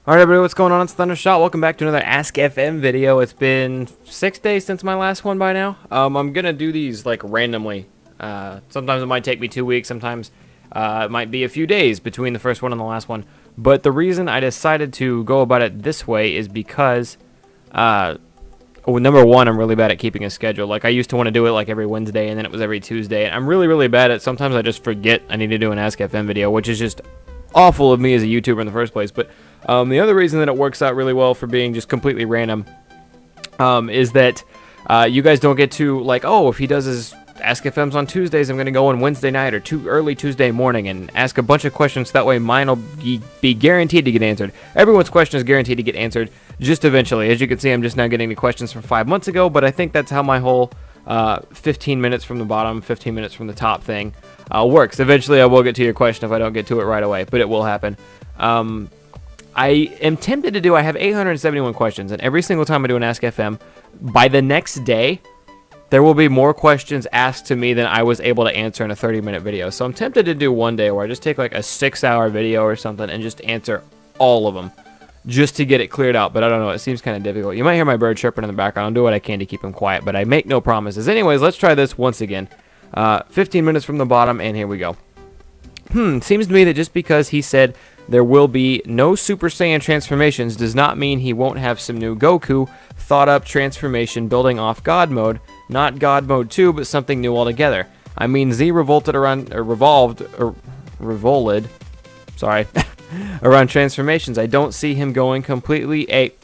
Alright everybody, what's going on? It's Thundershot. Welcome back to another Ask FM video. It's been 6 days since my last one by now. I'm gonna do these like randomly. Sometimes it might take me 2 weeks, sometimes it might be a few days between the first one and the last one. But the reason I decided to go about it this way is because, well, number one, I'm really bad at keeping a schedule. Like, I used to want to do it like every Wednesday, and then it was every Tuesday. And I'm really bad at, sometimes I just forget I need to do an Ask FM video, which is just awful of me as a YouTuber in the first place. But the other reason that it works out really well for being just completely random is that you guys don't get to, like, oh, if he does his Ask FMs on Tuesdays, I'm going to go on Wednesday night or early Tuesday morning and ask a bunch of questions. That way mine will be guaranteed to get answered. Everyone's question is guaranteed to get answered just eventually. As you can see, I'm just now getting the questions from 5 months ago, but I think that's how my whole 15 minutes from the bottom, 15 minutes from the top thing works. Eventually I will get to your question if I don't get to it right away, but it will happen. I am tempted to do, I have 871 questions, and every single time I do an Ask FM, by the next day, there will be more questions asked to me than I was able to answer in a 30-minute video. So I'm tempted to do one day where I just take like a 6-hour video or something and just answer all of them, just to get it cleared out. But I don't know, it seems kind of difficult. You might hear my bird chirping in the background. I'll do what I can to keep him quiet, but I make no promises. Anyways, let's try this once again. 15 minutes from the bottom, and here we go. Seems to me that just because he said there will be no Super Saiyan transformations does not mean he won't have some new Goku thought-up transformation building off God Mode. Not God Mode 2, but something new altogether. I mean, Z revolted around, or revolted, sorry, around transformations. I don't see him going completely ape,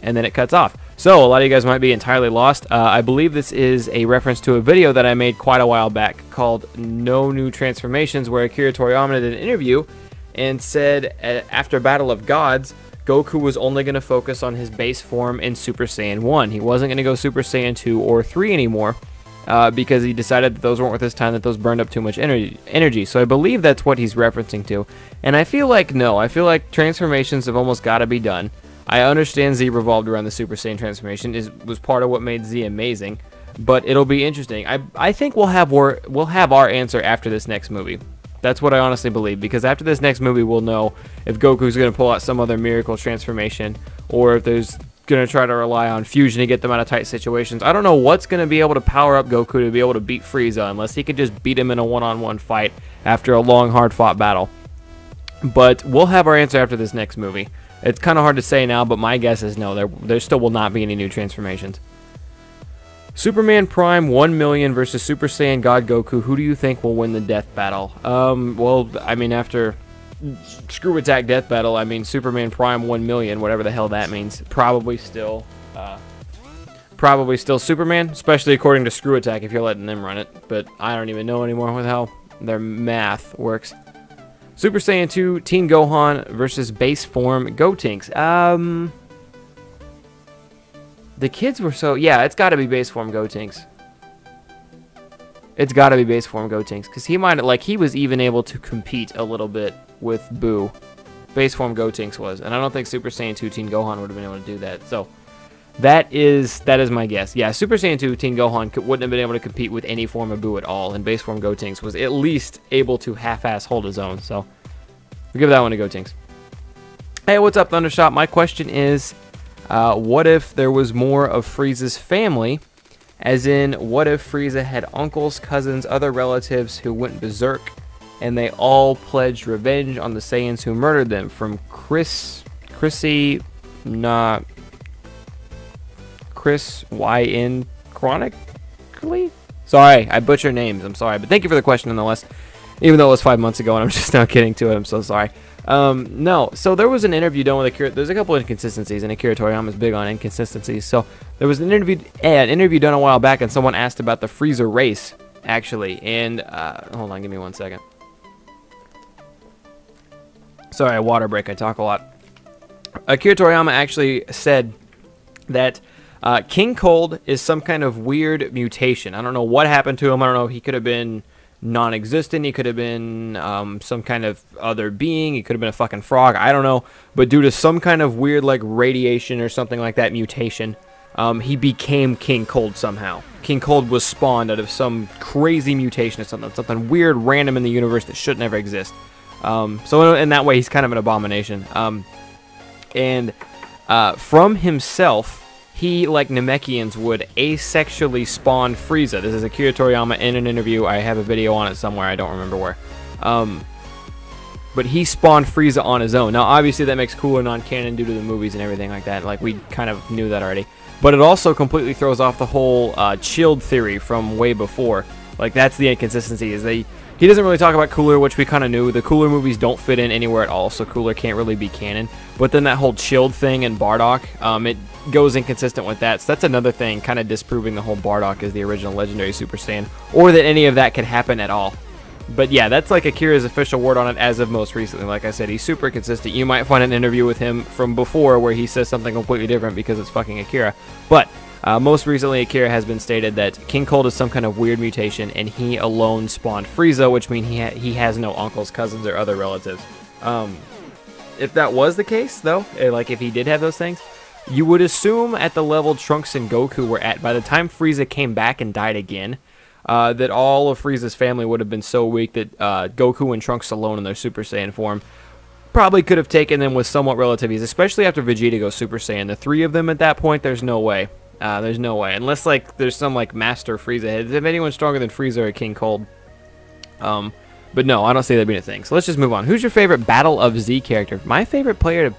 and then it cuts off. So, a lot of you guys might be entirely lost. I believe this is a reference to a video that I made quite a while back called No New Transformations, where Akira Toriyama did an interview and said after Battle of Gods, Goku was only going to focus on his base form in Super Saiyan 1. He wasn't going to go Super Saiyan 2 or 3 anymore because he decided that those weren't worth his time, that those burned up too much energy. So I believe that's what he's referencing to. And I feel like, no, I feel like transformations have almost got to be done. I understand Z revolved around the Super Saiyan transformation, was part of what made Z amazing, but it'll be interesting. I think we'll have our answer after this next movie. That's what I honestly believe, because after this next movie, we'll know if Goku's going to pull out some other miracle transformation, or if there's going to try to rely on fusion to get them out of tight situations. I don't know what's going to be able to power up Goku to be able to beat Frieza, unless he could just beat him in a one-on-one fight after a long, hard-fought battle. But we'll have our answer after this next movie. It's kind of hard to say now, but my guess is no, there still will not be any new transformations. Superman Prime 1 million versus Super Saiyan God Goku. Who do you think will win the death battle? Well, I mean, after Screw Attack Death Battle, I mean, Superman Prime 1 million, whatever the hell that means, probably still Superman, especially according to Screw Attack if you're letting them run it. But I don't even know anymore with how their math works. Super Saiyan 2 Teen Gohan versus base form Gotenks. The kids were so... Yeah, it's got to be base form Gotenks. It's got to be base form Gotenks. Because he might... Like, he was even able to compete a little bit with Boo. Base form Gotenks was. And I don't think Super Saiyan 2 Teen Gohan would have been able to do that. So, that is my guess. Yeah, Super Saiyan 2 Teen Gohan wouldn't have been able to compete with any form of Boo at all. And base form Gotenks was at least able to half-ass hold his own. So, we'll give that one to Gotenks. Hey, what's up, Thundershot? My question is... what if there was more of Frieza's family? As in, what if Frieza had uncles, cousins, other relatives who went berserk, and they all pledged revenge on the Saiyans who murdered them? From Chris YN Chronically? Sorry, I butcher names. I'm sorry, but thank you for the question nonetheless. Even though it was 5 months ago and I'm just now getting to it, I'm so sorry. No, so there was an interview done with Akira. There's a couple of inconsistencies, and Akira Toriyama is big on inconsistencies. So there was an interview done a while back, and someone asked about the Frieza race, actually. And hold on, give me 1 second. Sorry, a water break. I talk a lot. Akira Toriyama actually said that King Cold is some kind of weird mutation. I don't know what happened to him. I don't know. He could have been non-existent. He could have been some kind of other being. He could have been a fucking frog. I don't know. But due to some kind of weird, like, radiation or something like that mutation, he became King Cold somehow. King Cold was spawned out of some crazy mutation or something weird, random in the universe that should never exist. So in that way, he's kind of an abomination. And from himself, he, like Namekians, would asexually spawn Frieza. This is Akira Toriyama in an interview. I have a video on it somewhere. I don't remember where. But he spawned Frieza on his own. Now, obviously, that makes cooler non-canon due to the movies and everything like that. Like, we kind of knew that already. But it also completely throws off the whole chilled theory from way before. Like, that's the inconsistency, is he doesn't really talk about Cooler, which we kind of knew. The Cooler movies don't fit in anywhere at all, so Cooler can't really be canon. But then that whole chilled thing in Bardock, it goes inconsistent with that. So that's another thing, kind of disproving the whole Bardock as the original Legendary Super Saiyan, or that any of that could happen at all. But yeah, that's like Akira's official word on it as of most recently. Like I said, he's super consistent. You might find an interview with him from before where he says something completely different because it's fucking Akira. But most recently, Akira has been stated that King Cold is some kind of weird mutation, and he alone spawned Frieza, which means he has no uncles, cousins, or other relatives. If that was the case, though, like if he did have those things, you would assume at the level Trunks and Goku were at, by the time Frieza came back and died again, that all of Frieza's family would have been so weak that Goku and Trunks alone in their Super Saiyan form probably could have taken them with somewhat relative ease, especially after Vegeta goes Super Saiyan. The three of them at that point, there's no way. There's no way. Unless, like, there's some, like, Master Frieza head. If anyone's stronger than Frieza or King Cold. But no, I don't see that being a thing. So let's just move on. Who's your favorite Battle of Z character? My favorite player to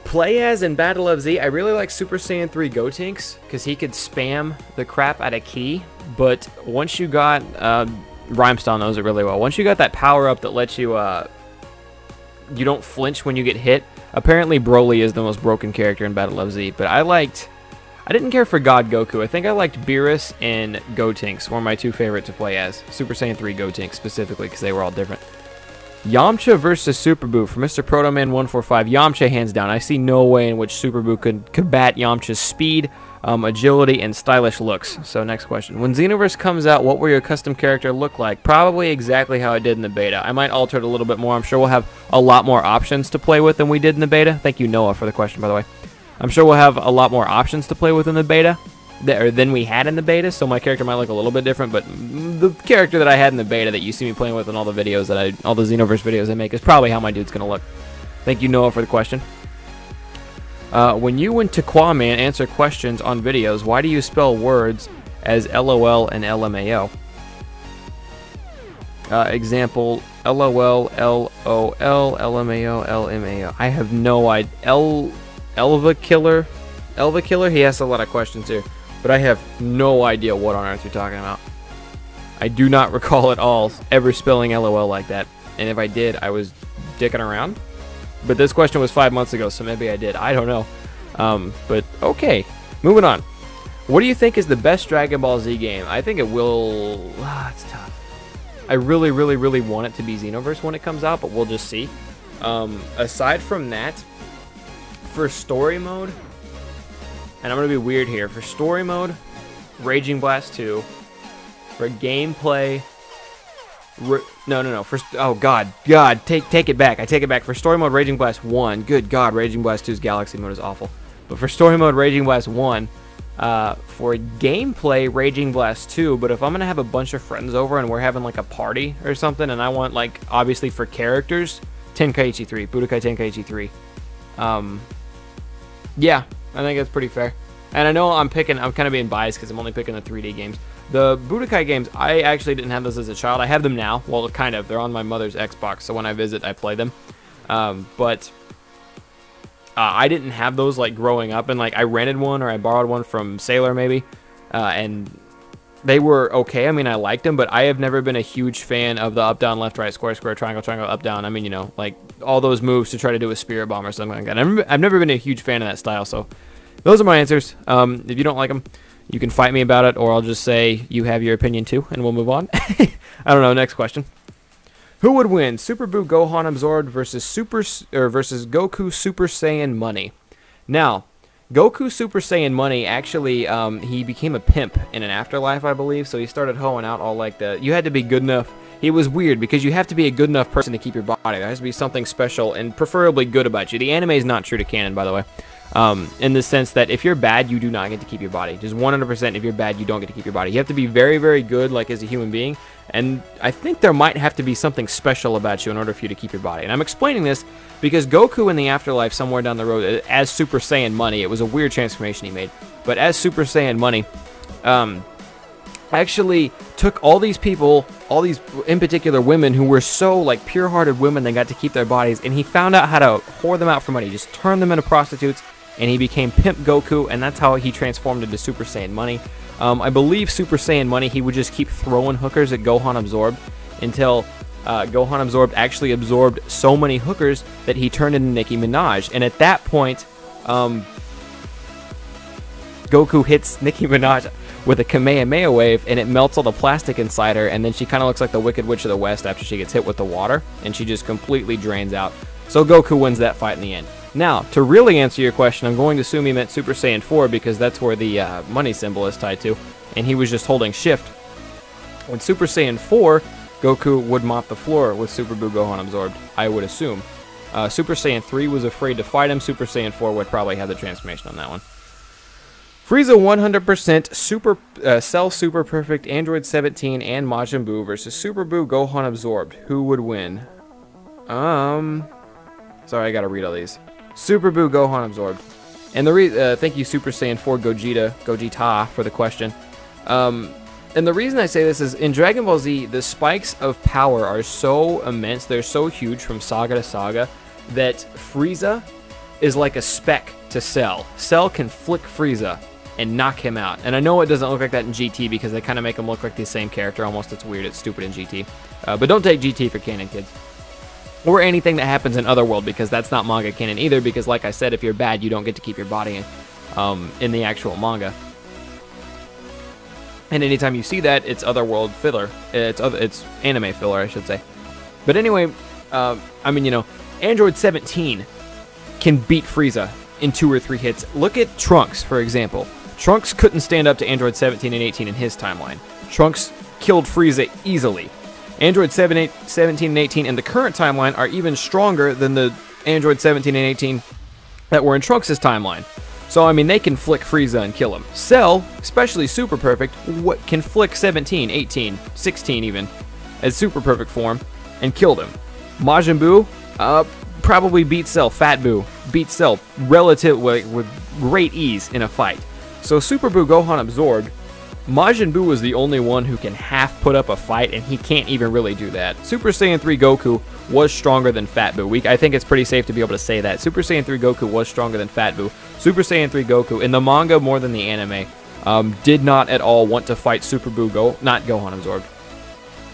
play as in Battle of Z, I really like Super Saiyan 3 Gotenks, because he could spam the crap out of Ki. But once you got, Rhymestyle knows it really well. Once you got that power-up that lets you, you don't flinch when you get hit, apparently Broly is the most broken character in Battle of Z. But I didn't care for God Goku. I think I liked Beerus and Gotenks were my two favorite to play as. Super Saiyan 3 Gotenks specifically, because they were all different. Yamcha versus Super Buu for Mr. Protoman 145. Yamcha hands down. I see no way in which Super Buu could combat Yamcha's speed, agility, and stylish looks. So next question. When Xenoverse comes out, what will your custom character look like? Probably exactly how it did in the beta. I might alter it a little bit more. I'm sure we'll have a lot more options to play with than we did in the beta. Thank you, Noah, for the question, by the way. I'm sure we'll have a lot more options to play with in the beta than we had in the beta, so my character might look a little bit different, but the character that I had in the beta that you see me playing with in all the videos all the Xenoverse videos I make is probably how my dude's gonna look. Thank you, Noah, for the question. When you and Taquaman answer questions on videos, why do you spell words as LOL and LMAO? Example, LOL, LOL, LMAO, LMAO. I have no idea. Elva Killer, he asks a lot of questions here, but I have no idea what on earth you're talking about. I do not recall at all ever spelling LOL like that, and if I did, I was dicking around. But this question was 5 months ago, so maybe I did. I don't know. But okay, moving on. What do you think is the best Dragon Ball Z game? I think it will... it's tough. I really, really, really want it to be Xenoverse when it comes out, but we'll just see. Aside from that, for story mode, and I'm going to be weird here, for story mode, Raging Blast 2, for gameplay, no, for, oh god, take it back, I take it back, for story mode, Raging Blast 1, good god, Raging Blast 2's Galaxy mode is awful, but for story mode, Raging Blast 1, for gameplay, Raging Blast 2, but if I'm going to have a bunch of friends over and we're having like a party or something, and I want, like, obviously for characters, Tenkaichi 3, Budokai Tenkaichi 3, yeah, I think that's pretty fair. And I know I'm kind of being biased because I'm only picking the 3D games. The Budokai games, I actually didn't have those as a child. I have them now. Well, kind of. They're on my mother's Xbox, so when I visit, I play them. But I didn't have those, like, growing up. And, like, I rented one or I borrowed one from Sailor, maybe. And they were okay. I mean, I liked them, but I have never been a huge fan of the up, down, left, right, square, square, triangle, triangle, up, down. I mean, you know, like, all those moves to try to do a spirit bomb or something like that. I've never been a huge fan of that style, so those are my answers. If you don't like them, you can fight me about it, or I'll just say you have your opinion too, and we'll move on. I don't know. Next question. Who would win, Super Buu Gohan Absorbed versus Goku Super Saiyan Money? Now, Goku Super Saiyan Money, actually, he became a pimp in an afterlife, I believe, so he started hoeing out all, like, you had to be good enough. It was weird, because you have to be a good enough person to keep your body. There has to be something special and preferably good about you. The anime is not true to canon, by the way. in the sense that if you're bad, you do not get to keep your body. Just 100%, if you're bad, you don't get to keep your body. You have to be very, very good, like, as a human being, and I think there might have to be something special about you in order for you to keep your body. And I'm explaining this because Goku in the afterlife, somewhere down the road, as Super Saiyan Money, it was a weird transformation he made, but as Super Saiyan Money, actually took all these people, all these, in particular, women who were so, like, pure-hearted women that got to keep their bodies, and he found out how to whore them out for money. He just turned them into prostitutes, and he became Pimp Goku, and that's how he transformed into Super Saiyan Money. I believe Super Saiyan Money, he would just keep throwing hookers at Gohan Absorbed until Gohan Absorbed actually absorbed so many hookers that he turned into Nicki Minaj. And at that point, Goku hits Nicki Minaj with a Kamehameha wave, and it melts all the plastic inside her, and then she kind of looks like the Wicked Witch of the West after she gets hit with the water, and she just completely drains out. So Goku wins that fight in the end. Now, to really answer your question, I'm going to assume he meant Super Saiyan 4 because that's where the money symbol is tied to, and he was just holding shift. When Super Saiyan 4, Goku would mop the floor with Super Buu Gohan Absorbed, I would assume. Super Saiyan 3 was afraid to fight him. Super Saiyan 4 would probably have the transformation on that one. Frieza 100% Cell Super Perfect, Android 17, and Majin Buu versus Super Buu Gohan Absorbed. Who would win? Sorry, I gotta read all these. Super Buu Gohan Absorbed. And thank you Super Saiyan 4 Gogeta for the question. And the reason I say this is, in Dragon Ball Z, the spikes of power are so immense, they're so huge from saga to saga, that Frieza is like a speck to Cell. Cell can flick Frieza and knock him out. And I know it doesn't look like that in GT because they kind of make him look like the same character almost. It's weird, it's stupid in GT. But don't take GT for canon, kids. Or anything that happens in Otherworld, because that's not manga canon either, because like I said, if you're bad, you don't get to keep your body in the actual manga. And anytime you see that, it's Otherworld filler. It's anime filler, I should say. But anyway, I mean, you know, Android 17 can beat Frieza in 2 or 3 hits. Look at Trunks, for example. Trunks couldn't stand up to Android 17 and 18 in his timeline. Trunks killed Frieza easily. Android 17 and 18 in the current timeline are even stronger than the Android 17 and 18 that were in Trunks' timeline. So, I mean, they can flick Frieza and kill him. Cell, especially Super Perfect, can flick 17, 18, 16 even, as Super Perfect form, and kill them. Majin Buu probably beats Cell. Fat Buu beats Cell relatively with great ease in a fight. So Super Buu Gohan Absorbed, Majin Buu is the only one who can half put up a fight, and he can't even really do that. Super Saiyan 3 Goku was stronger than Fat Buu. I think it's pretty safe to be able to say that. Super Saiyan 3 Goku was stronger than Fat Buu. Super Saiyan 3 Goku, in the manga more than the anime, did not at all want to fight Super Buu not Gohan Absorbed.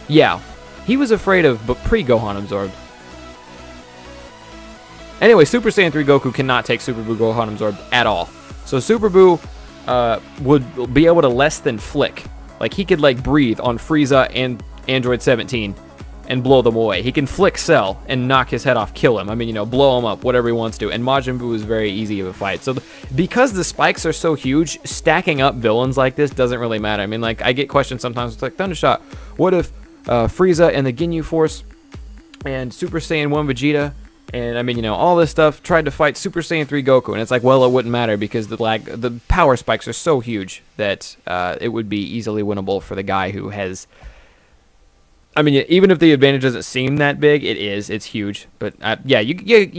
Yeah, he was afraid of, but pre-Gohan Absorbed. Anyway, Super Saiyan 3 Goku cannot take Super Buu Gohan Absorbed at all. So Super Buu would be able to less than flick. Like, he could, like, breathe on Frieza and Android 17 and blow them away. He can flick Cell and knock his head off, kill him. I mean, you know, blow him up, whatever he wants to. And Majin Buu is very easy of a fight. So, because the spikes are so huge, stacking up villains like this doesn't really matter. I mean, like, I get questions sometimes, it's like, Thundershot, what if Frieza and the Ginyu Force and Super Saiyan 1 Vegeta and, I mean, you know, all this stuff tried to fight Super Saiyan 3 Goku, and it's like, well, it wouldn't matter because the power spikes are so huge that it would be easily winnable for the guy who has... I mean, even if the advantage doesn't seem that big, it is. It's huge. But, yeah, you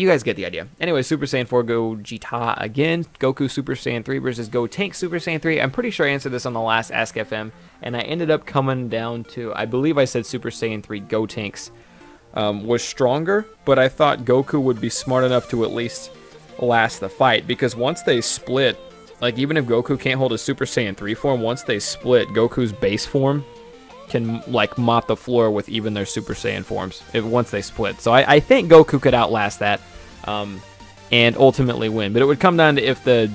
guys get the idea. Anyway, Super Saiyan 4 Gogeta again. Goku Super Saiyan 3 versus Gotenks Super Saiyan 3. I'm pretty sure I answered this on the last Ask FM, and I ended up coming down to... I believe I said Super Saiyan 3 Gotenks was stronger, but I thought Goku would be smart enough to at least last the fight, because once they split, like, even if Goku can't hold his Super Saiyan 3 form, once they split, Goku's base form can, like, mop the floor with even their Super Saiyan forms once they split. So I think Goku could outlast that and ultimately win, but it would come down to if the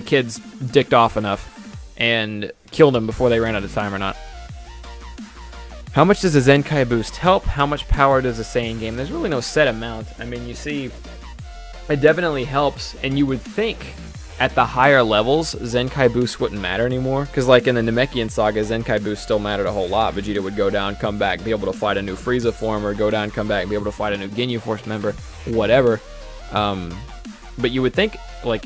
kids dicked off enough and killed him before they ran out of time or not. How much does a Zenkai boost help? How much power does a Saiyan gain? There's really no set amount. I mean, you see, it definitely helps, and you would think at the higher levels, Zenkai boost wouldn't matter anymore, because like in the Namekian Saga, Zenkai boost still mattered a whole lot. Vegeta would go down, come back, be able to fight a new Frieza form, or go down, come back, be able to fight a new Ginyu Force member, whatever. But you would think, like,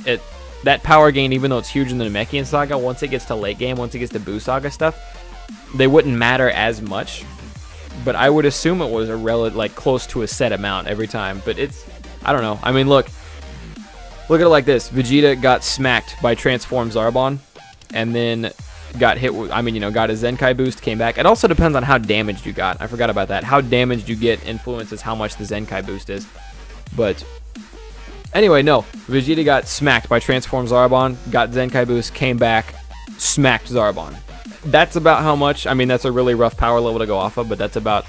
that power gain, even though it's huge in the Namekian Saga, once it gets to late game, once it gets to Buu Saga stuff, they wouldn't matter as much. But I would assume it was a like close to a set amount every time. But it's, I don't know. I mean, look at it like this. Vegeta got smacked by Transform Zarbon, and then got hit with, I mean, you know, got a Zenkai boost, came back. It also depends on how damaged you got. I forgot about that. How damaged you get influences how much the Zenkai boost is. But anyway, no. Vegeta got smacked by Transform Zarbon, got Zenkai boost, came back, smacked Zarbon. That's about how much. I mean, that's a really rough power level to go off of, but that's about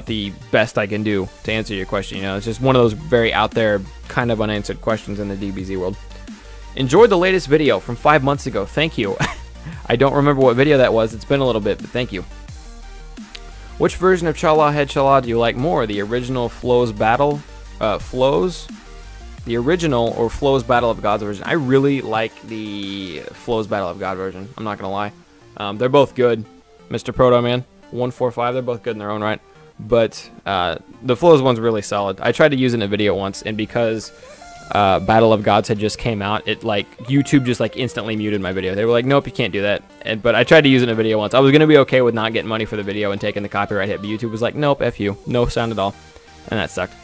the best I can do to answer your question. You know, it's just one of those very out there, kind of unanswered questions in the DBZ world. Enjoyed the latest video from 5 months ago. Thank you. I don't remember what video that was. It's been a little bit, but thank you. Which version of Chala Head Chala do you like more? The original Flo's Battle, the original or Flo's Battle of Gods version? I really like the Flo's Battle of God version. I'm not gonna lie. They're both good. Mr. Proto Man, 145. They're both good in their own right. But the Flo's one's really solid. I tried to use it in a video once, and because Battle of Gods had just came out, it like YouTube just like instantly muted my video. They were like, nope, you can't do that. But I tried to use it in a video once. I was gonna be okay with not getting money for the video and taking the copyright hit, but YouTube was like, nope, F you, no sound at all, and that sucked.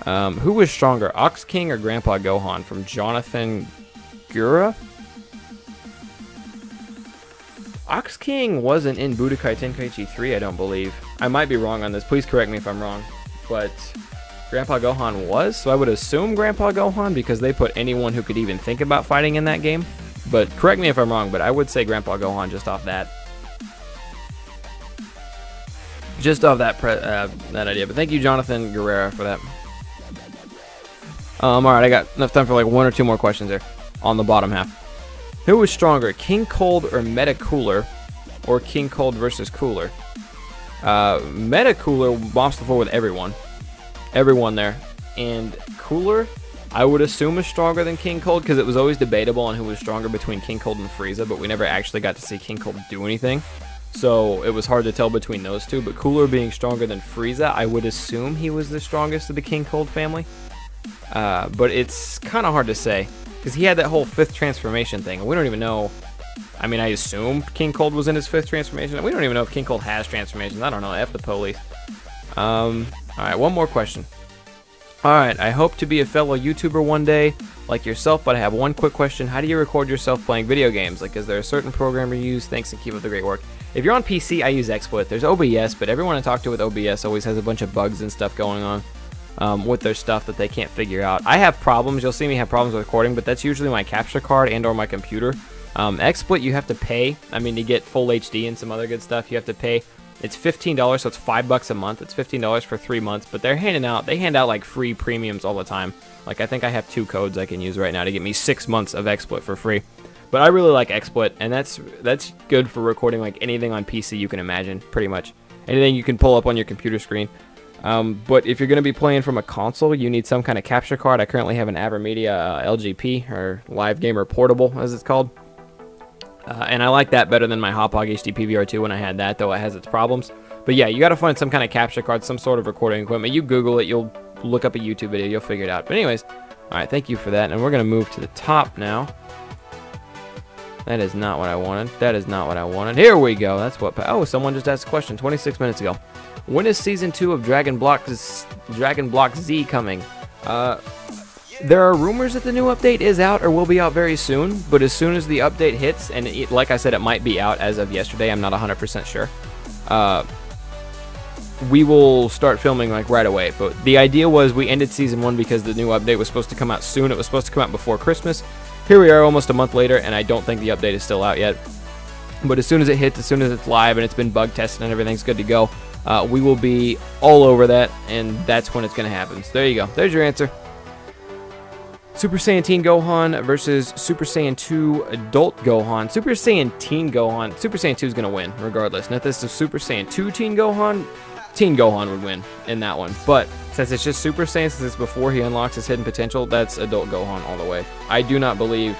Who was stronger, Ox King or Grandpa Gohan? From Jonathan Gura. Ox King wasn't in Budokai Tenkaichi 3, I don't believe. I might be wrong on this. Please correct me if I'm wrong. But Grandpa Gohan was, so I would assume Grandpa Gohan because they put anyone who could even think about fighting in that game. But correct me if I'm wrong, but I would say Grandpa Gohan just off that. Just off that idea. But thank you, Jonathan Guerrera, for that. Alright, I got enough time for like 1 or 2 more questions there on the bottom half. Who was stronger, King Cold or Meta Cooler, or King Cold versus Cooler? Meta Cooler mops the floor with everyone. Everyone there. And Cooler, I would assume is stronger than King Cold, because it was always debatable on who was stronger between King Cold and Frieza, but we never actually got to see King Cold do anything. So it was hard to tell between those two, but Cooler being stronger than Frieza, I would assume he was the strongest of the King Cold family. But it's kind of hard to say, because he had that whole 5th transformation thing, and we don't even know. I mean, I assume King Cold was in his 5th transformation. We don't even know if King Cold has transformations. I don't know. F the police. Alright, one more question. Alright, I hope to be a fellow YouTuber one day, like yourself, but I have one quick question. How do you record yourself playing video games? Like, is there a certain program you use? Thanks and keep up the great work. If you're on PC, I use XSplit. There's OBS, but everyone I talk to with OBS always has a bunch of bugs and stuff going on. With their stuff that they can't figure out. I have problems. You'll see me have problems with recording, but that's usually my capture card and or my computer. XSplit you have to pay. I mean, to get full HD and some other good stuff, you have to pay. It's $15, so it's $5 a month. It's $15 for 3 months, but they hand out like free premiums all the time. Like, I think I have 2 codes I can use right now to get me 6 months of XSplit for free. But I really like XSplit, and that's good for recording like anything on PC you can imagine, pretty much. Anything you can pull up on your computer screen. But if you're going to be playing from a console, you need some kind of capture card. I currently have an AverMedia LGP, or Live Gamer Portable, as it's called. And I like that better than my Hauppauge HD PVR2 when I had that, though it has its problems. But yeah, you got to find some kind of capture card, some sort of recording equipment. You Google it, you'll look up a YouTube video, you'll figure it out. But anyways, alright, thank you for that. And we're going to move to the top now. That is not what I wanted. That is not what I wanted. Here we go. That's what... Oh, someone just asked a question 26 minutes ago. When is Season 2 of Dragon Block Z coming? There are rumors that the new update is out or will be out very soon, but as soon as the update hits, and like I said, it might be out as of yesterday, I'm not 100% sure, we will start filming like right away. But the idea was we ended Season 1 because the new update was supposed to come out soon. It was supposed to come out before Christmas. Here we are almost a month later, and I don't think the update is still out yet. But as soon as it hits, as soon as it's live and it's been bug tested and everything's good to go, we will be all over that, and that's when it's going to happen. So there you go. There's your answer. Super Saiyan Teen Gohan versus Super Saiyan 2 Adult Gohan. Super Saiyan Teen Gohan. Super Saiyan 2 is going to win, regardless. Now, if this is Super Saiyan 2 Teen Gohan would win in that one. But since it's just Super Saiyan, since it's before he unlocks his hidden potential, that's Adult Gohan all the way. I do not believe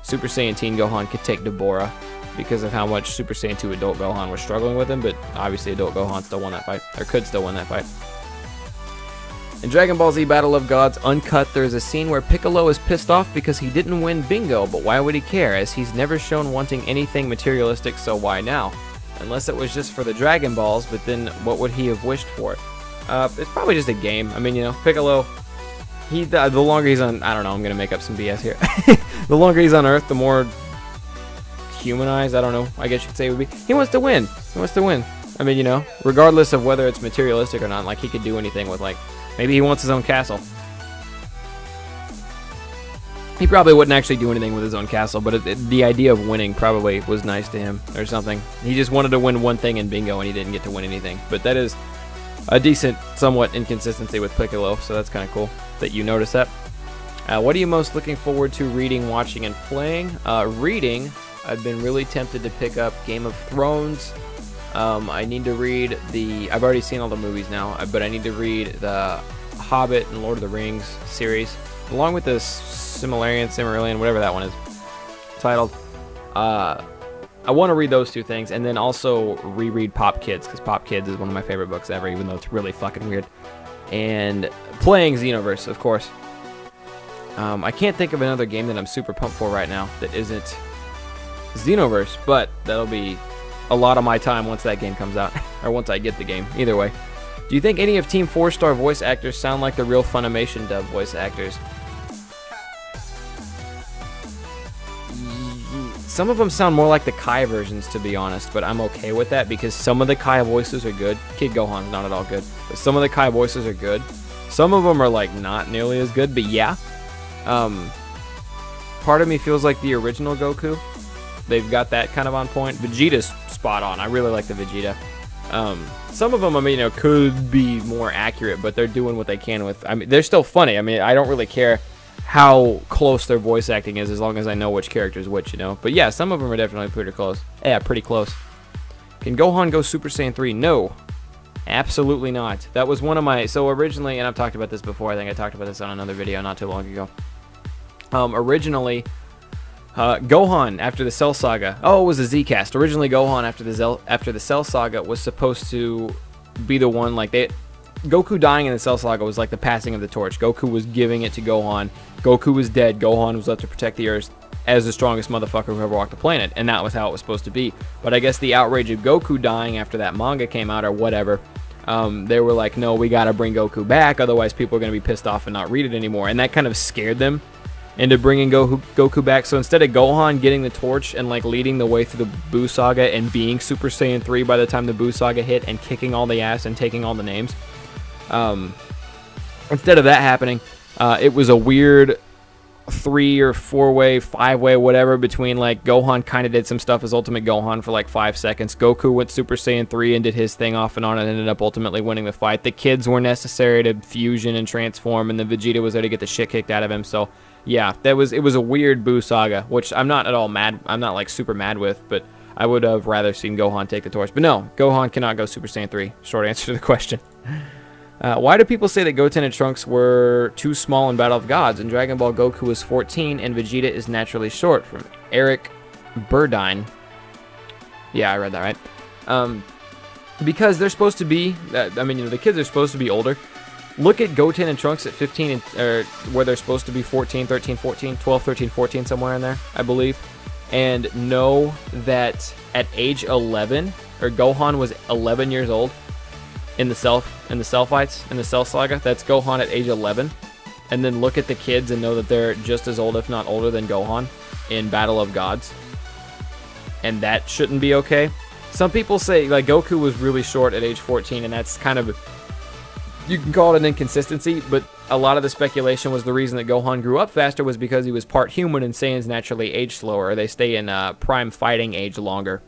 Super Saiyan Teen Gohan could take Deborah because of how much Super Saiyan 2 Adult Gohan was struggling with him, but obviously Adult Gohan still won that fight, or could still win that fight. In Dragon Ball Z Battle of Gods Uncut, there is a scene where Piccolo is pissed off because he didn't win Bingo, but why would he care, as he's never shown wanting anything materialistic, so why now? Unless it was just for the Dragon Balls, but then what would he have wished for? It's probably just a game. I mean, you know, Piccolo, the longer he's on, I don't know, I'm going to make up some BS here. The longer he's on Earth, the more humanized, I don't know, I guess you could say it would be. He wants to win. He wants to win. I mean, you know, regardless of whether it's materialistic or not, like, he could do anything with, like, maybe he wants his own castle. He probably wouldn't actually do anything with his own castle, but the idea of winning probably was nice to him or something. He just wanted to win one thing in Bingo, and he didn't get to win anything. But that is a decent, somewhat inconsistency with Piccolo, so that's kind of cool that you notice that. What are you most looking forward to reading, watching, and playing? Reading, I've been really tempted to pick up Game of Thrones. I need to read I've already seen all the movies now, but I need to read the Hobbit and Lord of the Rings series, along with the Silmarillion, whatever that one is titled. I want to read those two things, and then also reread Pop Kids, because Pop Kids is one of my favorite books ever, even though it's really fucking weird. And playing Xenoverse, of course. I can't think of another game that I'm super pumped for right now that isn't Xenoverse, but that'll be a lot of my time once that game comes out, or once I get the game, either way. Do you think any of Team 4-Star voice actors sound like the real Funimation dub voice actors? Some of them sound more like the Kai versions, to be honest, but I'm okay with that because some of the Kai voices are good. Kid Gohan's not at all good, but some of the Kai voices are good. Some of them are, like, not nearly as good, but yeah. Part of me feels like the original Goku. They've got that kind of on point. Vegeta's spot on. I really like the Vegeta. Some of them, I mean, you know, could be more accurate, but they're doing what they can with. I mean, they're still funny. I mean, I don't really care how close their voice acting is as long as I know which character is which, you know. But yeah, some of them are definitely pretty close. Yeah, pretty close. Can Gohan go Super Saiyan 3? No. Absolutely not. That was one of my... So originally, and I've talked about this before. I think I talked about this on another video not too long ago. Originally... Gohan after the Cell Saga. Oh, it was a Z-Cast. Originally, Gohan after the Cell Saga was supposed to be the one, like, Goku dying in the Cell Saga was like the passing of the torch. Goku was giving it to Gohan. Goku was dead. Gohan was left to protect the Earth as the strongest motherfucker who ever walked the planet, and that was how it was supposed to be. But I guess the outrage of Goku dying after that manga came out or whatever, they were like, no, we gotta bring Goku back, otherwise people are gonna be pissed off and not read it anymore. And that kind of scared them into bringing Goku back. So instead of Gohan getting the torch and, like, leading the way through the Buu Saga and being Super Saiyan 3 by the time the Buu Saga hit and kicking all the ass and taking all the names, instead of that happening, it was a weird 3 or 4-way, 5-way, whatever, between, like, Gohan kind of did some stuff as Ultimate Gohan for like 5 seconds. Goku went Super Saiyan 3 and did his thing off and on and ended up ultimately winning the fight. The kids were necessary to fusion and transform, and the Vegeta was there to get the shit kicked out of him. So yeah, it was a weird Buu Saga, which I'm not at all mad. I'm not, like, super mad with, but I would have rather seen Gohan take the torch. But no, Gohan cannot go Super Saiyan 3. Short answer to the question. Why do people say that Goten and Trunks were too small in Battle of Gods? In Dragon Ball, Goku is 14 and Vegeta is naturally short. From Eric Burdine. Yeah, I read that right. Because they're supposed to be, I mean, you know, the kids are supposed to be older. Look at Goten and Trunks at 15, where they're supposed to be 14, 13, 14, 12, 13, 14, somewhere in there, I believe. And know that at age 11, or Gohan was 11 years old in the Cell fights, in the Cell Saga. That's Gohan at age 11. And then look at the kids and know that they're just as old, if not older, than Gohan in Battle of Gods. And that shouldn't be okay. Some people say, like, Goku was really short at age 14, and that's kind of... You can call it an inconsistency, but a lot of the speculation was the reason that Gohan grew up faster was because he was part human and Saiyans naturally age slower. They stay in prime fighting age longer.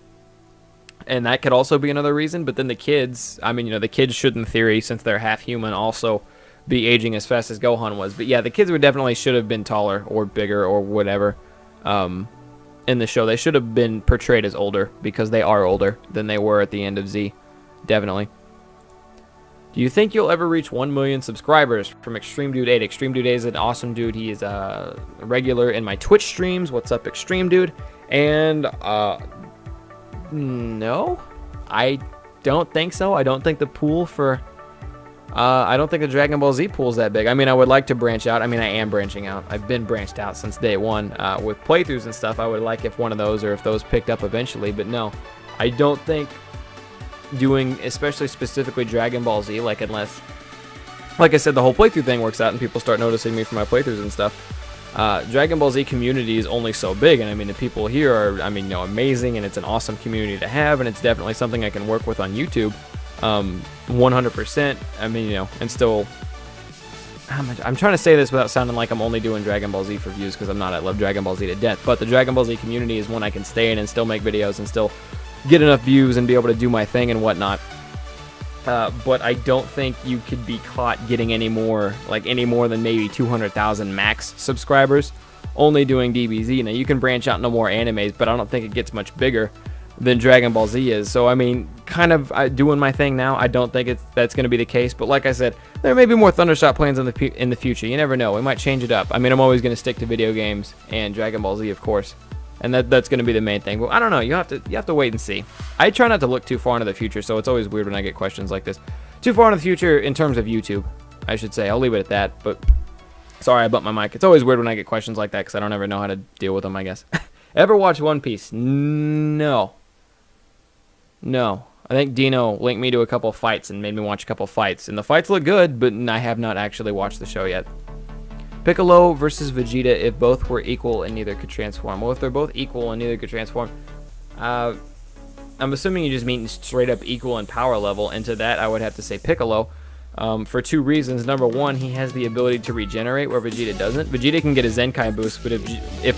And that could also be another reason, but then the kids, I mean, you know, the kids should, in theory, since they're half human, also be aging as fast as Gohan was. But yeah, the kids should have been taller or bigger or whatever in the show. They should have been portrayed as older because they are older than they were at the end of Z. Definitely. Do you think you'll ever reach 1 million subscribers? From Extreme Dude 8. Extreme Dude 8 is an awesome dude. He is a regular in my Twitch streams. What's up, Extreme Dude? And no, I don't think so. I don't think the pool for I don't think the Dragon Ball Z pool is that big. I mean, I would like to branch out. I mean, I am branching out. I've been branched out since day one with playthroughs and stuff. I would like if one of those or if those picked up eventually. But no, I don't think doing, especially specifically Dragon Ball Z, like unless, like I said, the whole playthrough thing works out and people start noticing me for my playthroughs and stuff. Dragon Ball Z community is only so big, and I mean the people here are, I mean, you know, amazing, and it's an awesome community to have, and it's definitely something I can work with on YouTube, 100%. I mean, you know, and still, I'm trying to say this without sounding like I'm only doing Dragon Ball Z for views, because I'm not. I love Dragon Ball Z to death, but the Dragon Ball Z community is one I can stay in and still make videos and still get enough views and be able to do my thing and whatnot. But I don't think you could be caught getting any more than maybe 200,000 max subscribers only doing DBZ. Now, you can branch out into more animes, but I don't think it gets much bigger than Dragon Ball Z is. So, I mean, kind of doing my thing now. I don't think that's going to be the case. But like I said, there may be more Thundershot plans in the future. You never know. We might change it up. I mean, I'm always going to stick to video games and Dragon Ball Z, of course. And that's going to be the main thing. But I don't know. You have to wait and see. I try not to look too far into the future, so it's always weird when I get questions like this. Too far into the future in terms of YouTube, I should say. I'll leave it at that. But sorry, I bumped my mic. It's always weird when I get questions like that because I don't ever know how to deal with them, I guess. Ever watch One Piece? No. No. I think Dino linked me to a couple fights and made me watch a couple fights. And the fights look good, but I have not actually watched the show yet. Piccolo versus Vegeta if both were equal and neither could transform. Well, if they're both equal and neither could transform, I'm assuming you just mean straight up equal in power level. And to that, I would have to say Piccolo for two reasons. Number one, he has the ability to regenerate where Vegeta doesn't. Vegeta can get a Zenkai boost, but if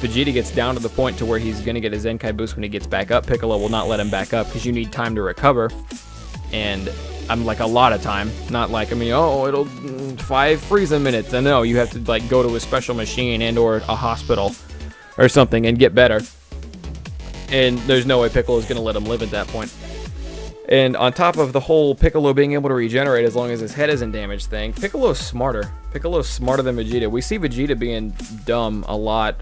Vegeta gets down to the point to where he's going to get a Zenkai boost when he gets back up, Piccolo will not let him back up because you need time to recover. And I'm like a lot of time, not like, I mean, oh, it'll 5 Frieza minutes. I know you have to like go to a special machine and or a hospital or something and get better. And there's no way Piccolo's gonna let him live at that point. And on top of the whole Piccolo being able to regenerate as long as his head isn't damaged thing, Piccolo's smarter. Piccolo's smarter than Vegeta. We see Vegeta being dumb a lot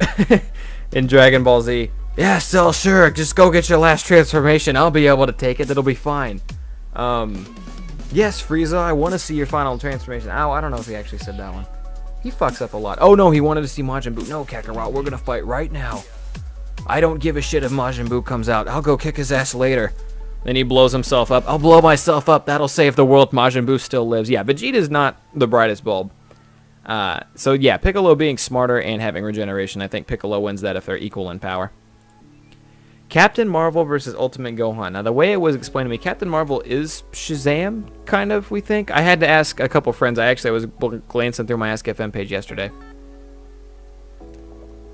in Dragon Ball Z. Yeah, Cell, sure, just go get your last transformation. I'll be able to take it. That'll be fine. Yes, Frieza, I want to see your final transformation. Ow, I don't know if he actually said that one. He fucks up a lot. Oh, no, he wanted to see Majin Buu. No, Kakarot, we're going to fight right now. I don't give a shit if Majin Buu comes out. I'll go kick his ass later. Then he blows himself up. I'll blow myself up. That'll save the world if Majin Buu still lives. Yeah, Vegeta's not the brightest bulb. So, yeah, Piccolo being smarter and having regeneration, I think Piccolo wins that if they're equal in power. Captain Marvel versus Ultimate Gohan. Now, the way it was explained to me, Captain Marvel is Shazam, kind of, we think. I had to ask a couple friends. I was glancing through my Ask FM page yesterday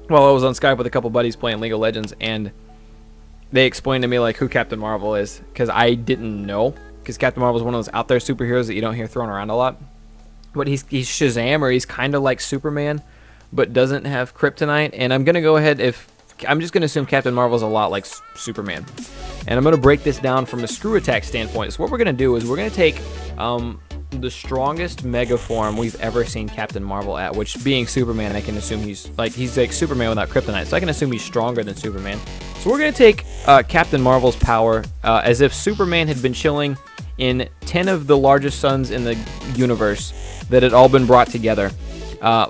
while I was on Skype with a couple buddies playing League of Legends, and they explained to me, like, who Captain Marvel is, because I didn't know, because Captain Marvel is one of those out there superheroes that you don't hear thrown around a lot. But he's Shazam, or he's kind of like Superman, but doesn't have kryptonite, and I'm going to go ahead I'm just going to assume Captain Marvel's a lot like Superman. And I'm going to break this down from a screw attack standpoint. So what we're going to do is we're going to take the strongest mega form we've ever seen Captain Marvel at, which being Superman, I can assume he's like Superman without kryptonite. So I can assume he's stronger than Superman. So we're going to take Captain Marvel's power as if Superman had been chilling in 10 of the largest suns in the universe that had all been brought together.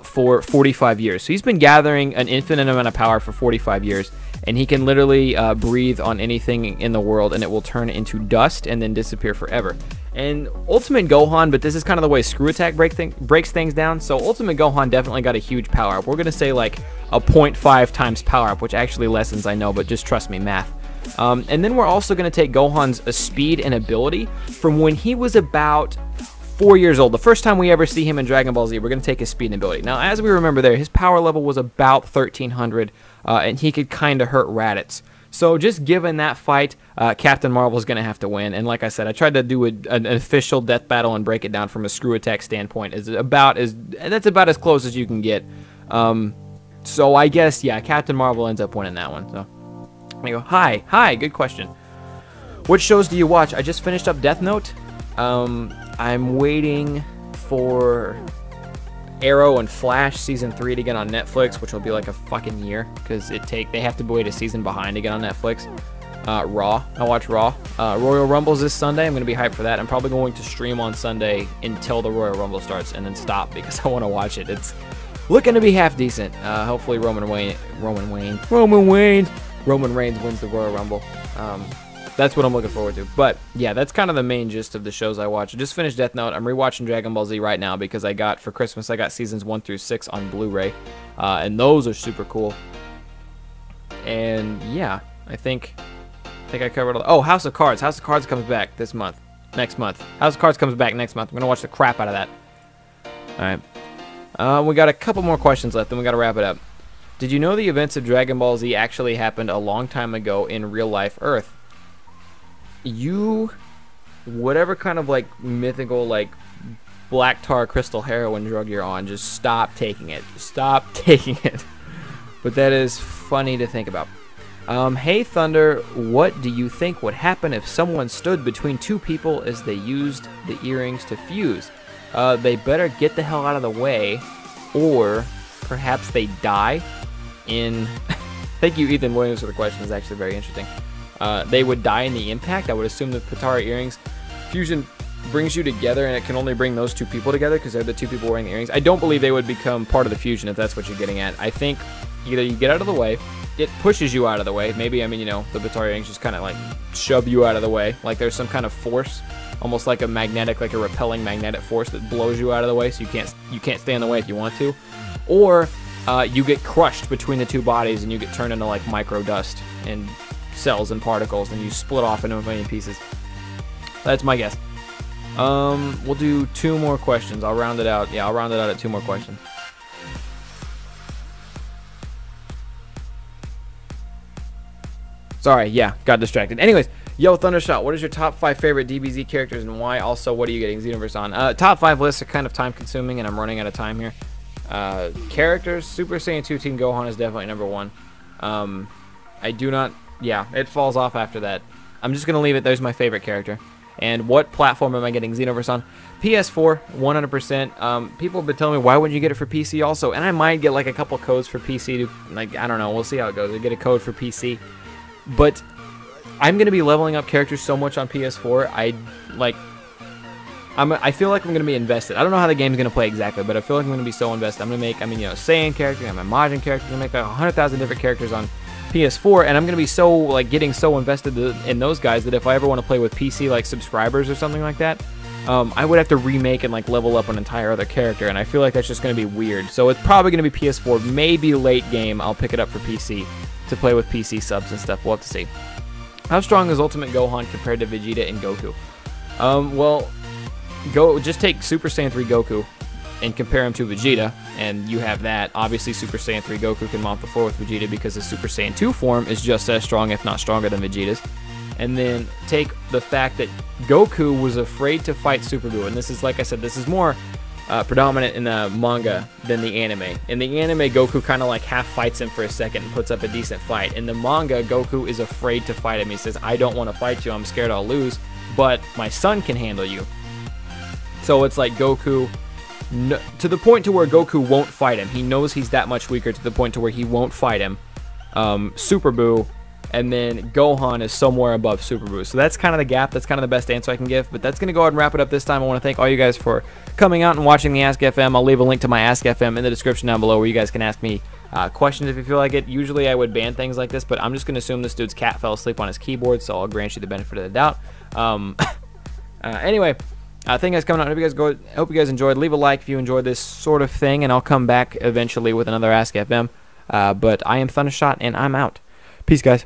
For 45 years. So he's been gathering an infinite amount of power for 45 years, and he can literally breathe on anything in the world, and it will turn into dust and then disappear forever. And Ultimate Gohan, but this is kind of the way Screw Attack breaks things down, so Ultimate Gohan definitely got a huge power up. We're going to say like a 0.5 times power up, which actually lessens, I know, but just trust me, math. And then we're also going to take Gohan's speed and ability from when he was about 4 years old. The first time we ever see him in Dragon Ball Z, we're going to take his speed and ability. Now, as we remember there, his power level was about 1300, and he could kind of hurt Raditz. So just given that fight, Captain Marvel is going to have to win. And like I said, I tried to do an official death battle and break it down from a screw attack standpoint. That's about as close as you can get. So I guess, yeah, Captain Marvel ends up winning that one. So I go, hi, good question. What shows do you watch? I just finished up Death Note. I'm waiting for Arrow and Flash Season 3 to get on Netflix, which will be like a fucking year, because they have to wait a season behind to get on Netflix. Raw. I watch Raw. Royal Rumble's this Sunday. I'm going to be hyped for that. I'm probably going to stream on Sunday until the Royal Rumble starts and then stop because I want to watch it. It's looking to be half decent. Hopefully Roman Reigns wins the Royal Rumble. That's what I'm looking forward to. But yeah, that's kind of the main gist of the shows I watch. I just finished Death Note. I'm rewatching Dragon Ball Z right now because for Christmas I got seasons 1 through 6 on Blu-ray, and those are super cool. And yeah, I think I covered all. Oh, House of Cards. House of Cards comes back next month. House of Cards comes back next month. I'm gonna watch the crap out of that. All right. We got a couple more questions left, and we got to wrap it up. Did you know the events of Dragon Ball Z actually happened a long time ago in real life Earth? Whatever kind of like mythical like black tar crystal heroin drug you're on, just stop taking it. Stop taking it. But that is funny to think about. Hey Thunder, what do you think would happen if someone stood between two people as they used the earrings to fuse? They better get the hell out of the way, or perhaps they die in... Thank you, Ethan Williams, for the question. It's actually very interesting. They would die in the impact. I would assume the Patara earrings fusion brings you together, and it can only bring those two people together because they're the two people wearing the earrings. I don't believe they would become part of the fusion if that's what you're getting at. I think either you get out of the way, it pushes you out of the way. Maybe, I mean, you know, the Patara earrings just kind of like shove you out of the way. Like there's some kind of force, almost like a magnetic, like a repelling magnetic force that blows you out of the way, so you can't stay in the way if you want to. Or you get crushed between the two bodies and you get turned into like micro dust and cells and particles, and you split off into a million pieces. That's my guess. We'll do 2 more questions. I'll round it out. Yeah, I'll round it out at 2 more questions. Sorry, yeah, got distracted. Anyways, yo, Thundershot, what is your top 5 favorite DBZ characters and why? Also, what are you getting Xenoverse on? Top 5 lists are kind of time consuming, and I'm running out of time here. Characters, Super Saiyan 2 Team Gohan is definitely number 1. I do not, yeah, it falls off after that. I'm just going to leave it. There's my favorite character. And what platform am I getting Xenoverse on? PS4, 100%. People have been telling me, why wouldn't you get it for PC also? And I might get like a couple codes for PC to, like, I don't know, we'll see how it goes. I get a code for PC. But I'm going to be leveling up characters so much on PS4. I feel like I'm going to be invested. I don't know how the game's going to play exactly, but I feel like I'm going to be so invested. I'm going to make, Saiyan character, I'm a Majin character, I'm going to make like 100,000 different characters on PS4, and I'm going to be so, like, getting so invested in those guys that if I ever want to play with PC, like, subscribers or something like that, I would have to remake and, like, level up an entire other character, and I feel like that's just going to be weird. So it's probably going to be PS4, maybe late game, I'll pick it up for PC to play with PC subs and stuff. We'll have to see. How strong is Ultimate Gohan compared to Vegeta and Goku? Well, just take Super Saiyan 3 Goku and compare him to Vegeta, and you have that. Obviously, Super Saiyan 3 Goku can mop the floor with Vegeta because his Super Saiyan 2 form is just as strong, if not stronger, than Vegeta's. And then take the fact that Goku was afraid to fight Super Buu, and this is, like I said, this is more predominant in the manga than the anime. In the anime, Goku kind of like half fights him for a second and puts up a decent fight. In the manga, Goku is afraid to fight him. He says, I don't want to fight you, I'm scared I'll lose, but my son can handle you. So it's like Goku, to the point to where Goku won't fight him. He knows he's that much weaker to the point to where he won't fight him. Super Buu, and then Gohan is somewhere above Super Buu. So that's kind of the gap. That's kind of the best answer I can give. But that's going to go ahead and wrap it up this time. I want to thank all you guys for coming out and watching the Ask FM. I'll leave a link to my Ask FM in the description down below where you guys can ask me questions if you feel like it. Usually I would ban things like this, but I'm just going to assume this dude's cat fell asleep on his keyboard, so I'll grant you the benefit of the doubt. Anyway, thank you guys coming out. I hope you guys enjoyed. Leave a like if you enjoyed this sort of thing, and I'll come back eventually with another Ask FM. But I am Thundershot, and I'm out. Peace, guys.